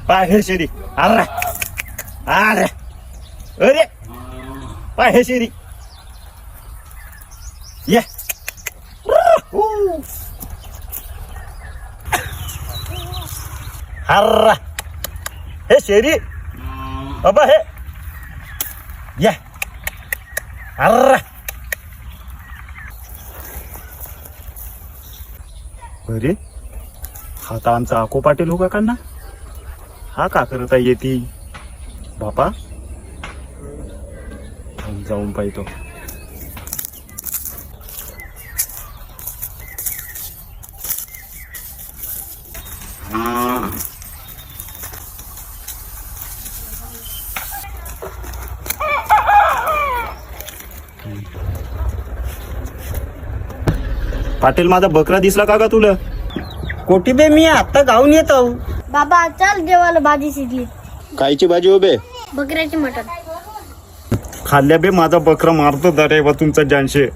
पाय हे शेरी. अरे अरे अरे पाय हे शेरी. ये हर्रा हे शेरी बाबा हे या हर्रा. अरे हा तर आमचा आको पाटील हो का ना. हा का करता येते बापा. जाऊन पाहितो. पाटील माझा बकरा दिसला का तुला. कोटी बे मी आता गाऊन येतो. बाबा चल जेवायला भाजी शिजली. कायची भाजी हो बे. बकऱ्याची मटण. खाल्ल्या बे माझा बकरा मारतो दरे व तुमचा जानशे.